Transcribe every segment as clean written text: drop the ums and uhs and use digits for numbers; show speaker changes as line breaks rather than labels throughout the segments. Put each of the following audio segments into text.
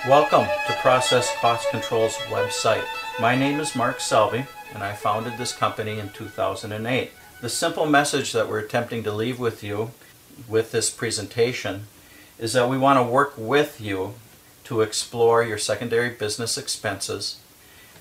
Welcome to Process Cost Control's website. My name is Mark Selvey, and I founded this company in 2008. The simple message that we're attempting to leave with you with this presentation is that we want to work with you to explore your secondary business expenses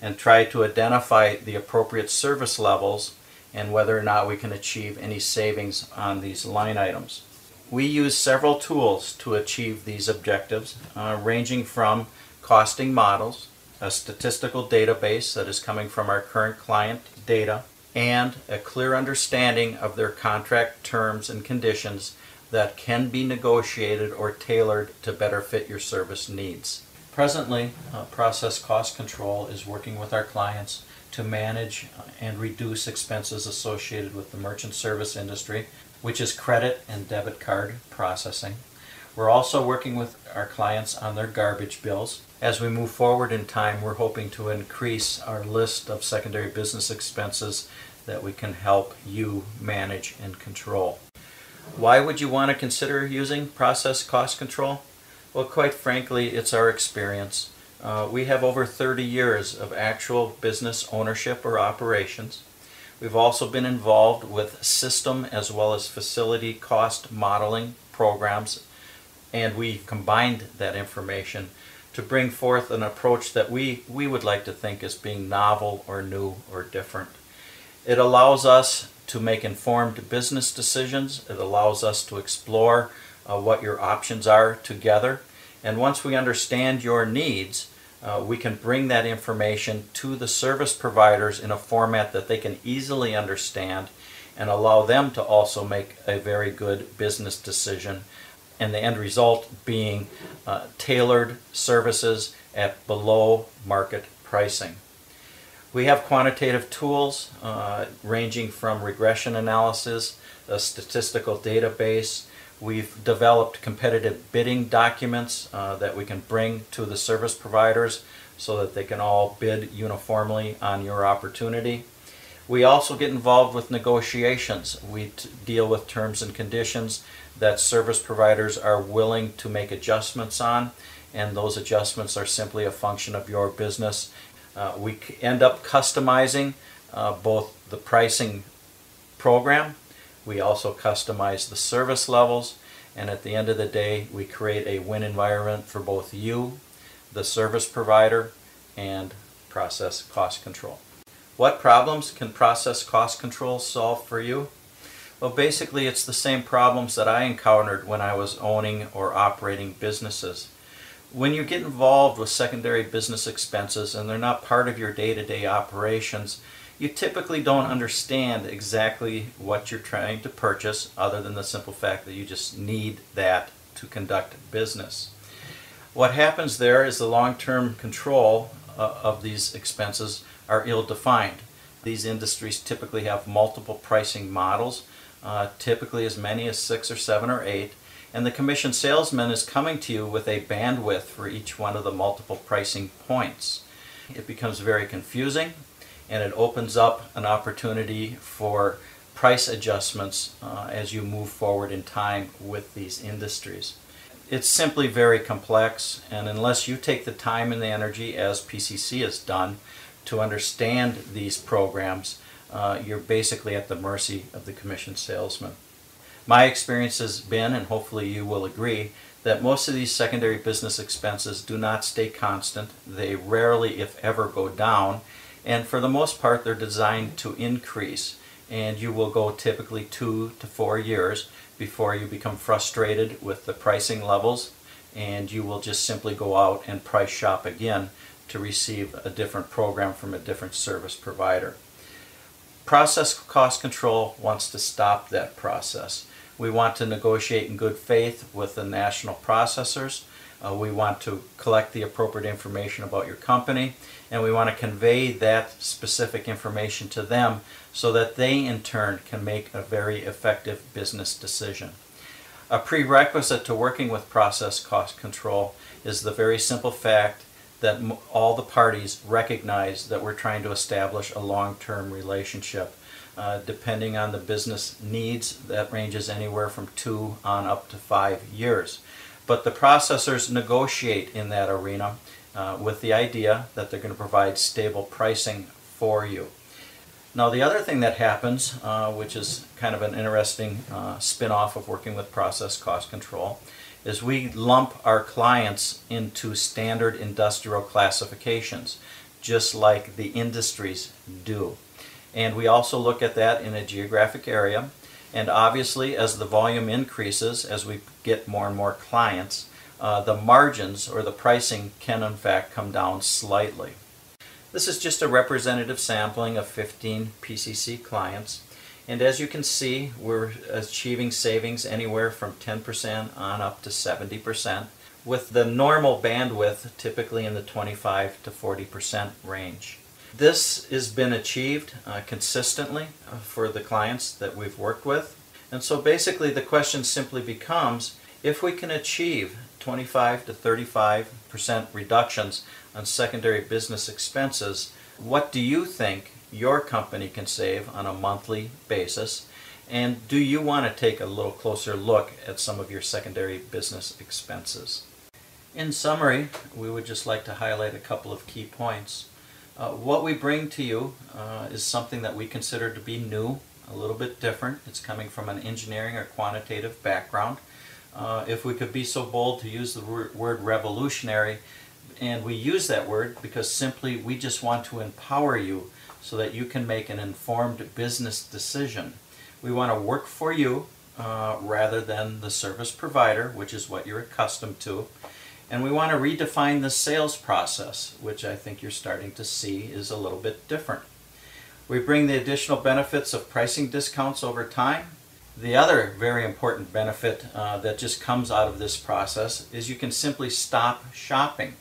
and try to identify the appropriate service levels and whether or not we can achieve any savings on these line items. We use several tools to achieve these objectives, ranging from costing models, a statistical database that is coming from our current client data, and a clear understanding of their contract terms and conditions that can be negotiated or tailored to better fit your service needs. Presently, Process Cost Control is working with our clients to manage and reduce expenses associated with the merchant service industry, which is credit and debit card processing. We're also working with our clients on their garbage bills. As we move forward in time, we're hoping to increase our list of secondary business expenses that we can help you manage and control. Why would you want to consider using Process Cost Control? Well, quite frankly, it's our experience. We have over 30 years of actual business ownership or operations. We've also been involved with system as well as facility cost modeling programs, and we combined that information to bring forth an approach that we would like to think as being novel or new or different. It allows us to make informed business decisions. It allows us to explore what your options are together. And once we understand your needs, we can bring that information to the service providers in a format that they can easily understand and allow them to also make a very good business decision, and the end result being tailored services at below market pricing. We have quantitative tools ranging from regression analysis, a statistical database. We've developed competitive bidding documents that we can bring to the service providers so that they can all bid uniformly on your opportunity. We also get involved with negotiations. We deal with terms and conditions that service providers are willing to make adjustments on, and those adjustments are simply a function of your business. We end up customizing both the pricing program. We also customize the service levels, and at the end of the day, we create a win environment for both you, the service provider, and Process Cost Control. What problems can Process Cost Control solve for you? Well, basically, it's the same problems that I encountered when I was owning or operating businesses. When you get involved with secondary business expenses and they're not part of your day-to-day operations, you typically don't understand exactly what you're trying to purchase, other than the simple fact that you just need that to conduct business. What happens there is the long-term control of these expenses are ill-defined. These industries typically have multiple pricing models, typically as many as 6 or 7 or 8, and the commission salesman is coming to you with a bandwidth for each one of the multiple pricing points. It becomes very confusing, and it opens up an opportunity for price adjustments as you move forward in time with these industries. It's simply very complex, and unless you take the time and the energy, as PCC has done, to understand these programs, you're basically at the mercy of the commission salesman. My experience has been, and hopefully you will agree, that most of these secondary business expenses do not stay constant. They rarely, if ever, go down. And for the most part, they're designed to increase, and you will go typically 2 to 4 years before you become frustrated with the pricing levels, and you will just simply go out and price shop again to receive a different program from a different service provider. Process Cost Control wants to stop that process. We want to negotiate in good faith with the national processors. We want to collect the appropriate information about your company, and we want to convey that specific information to them so that they in turn can make a very effective business decision. A prerequisite to working with Process Cost Control is the very simple fact that all the parties recognize that we're trying to establish a long-term relationship. Depending on the business needs, that ranges anywhere from 2 on up to 5 years. But the processors negotiate in that arena with the idea that they're going to provide stable pricing for you. Now the other thing that happens, which is kind of an interesting spin-off of working with process cost control, is we lump our clients into standard industrial classifications, just like the industries do. And we also look at that in a geographic area. And obviously, as the volume increases, as we get more and more clients, the margins or the pricing can in fact come down slightly. This is just a representative sampling of 15 PCC clients. And as you can see, we're achieving savings anywhere from 10% on up to 70%, with the normal bandwidth typically in the 25 to 40% range. This has been achieved consistently for the clients that we've worked with. And so basically the question simply becomes, if we can achieve 25 to 35% reductions on secondary business expenses, what do you think your company can save on a monthly basis? And do you want to take a little closer look at some of your secondary business expenses? In summary, we would just like to highlight a couple of key points. What we bring to you is something that we consider to be new, a little bit different. It's coming from an engineering or quantitative background. If we could be so bold to use the word revolutionary, and we use that word because simply we just want to empower you so that you can make an informed business decision. We want to work for you rather than the service provider, which is what you're accustomed to. And we want to redefine the sales process, which I think you're starting to see is a little bit different. We bring the additional benefits of pricing discounts over time. The other very important benefit that just comes out of this process is you can simply stop shopping.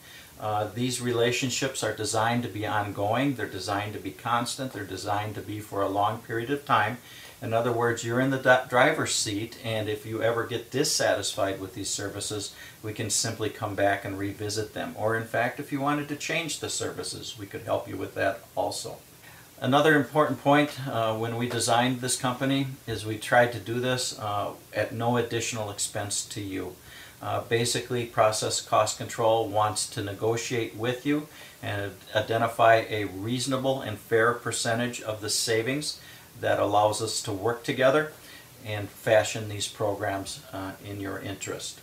These relationships are designed to be ongoing, they're designed to be constant, they're designed to be for a long period of time. In other words, you're in the driver's seat, and if you ever get dissatisfied with these services, we can simply come back and revisit them. Or in fact, if you wanted to change the services, we could help you with that also. Another important point when we designed this company is we tried to do this at no additional expense to you. Basically, Process Cost Control wants to negotiate with you and identify a reasonable and fair percentage of the savings that allows us to work together and fashion these programs in your interest.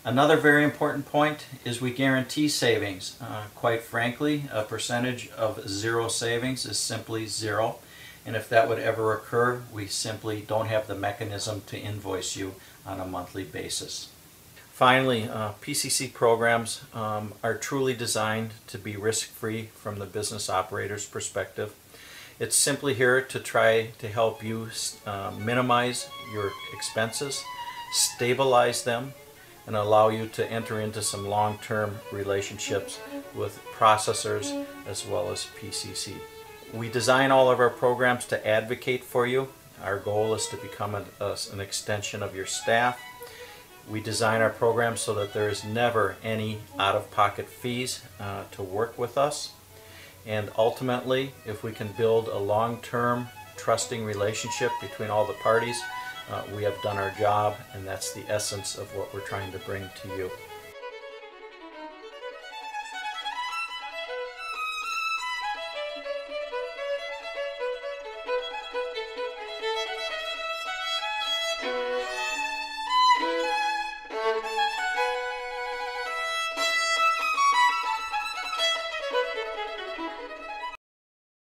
Another very important point is we guarantee savings. Quite frankly, a percentage of zero savings is simply zero, and if that would ever occur, we simply don't have the mechanism to invoice you on a monthly basis. Finally, PCC programs are truly designed to be risk-free from the business operator's perspective. It's simply here to try to help you minimize your expenses, stabilize them, and allow you to enter into some long-term relationships with processors as well as PCC. We design all of our programs to advocate for you. Our goal is to become an extension of your staff. We design our programs so that there is never any out-of-pocket fees to work with us. And ultimately, if we can build a long-term trusting relationship between all the parties, we have done our job, and that's the essence of what we're trying to bring to you.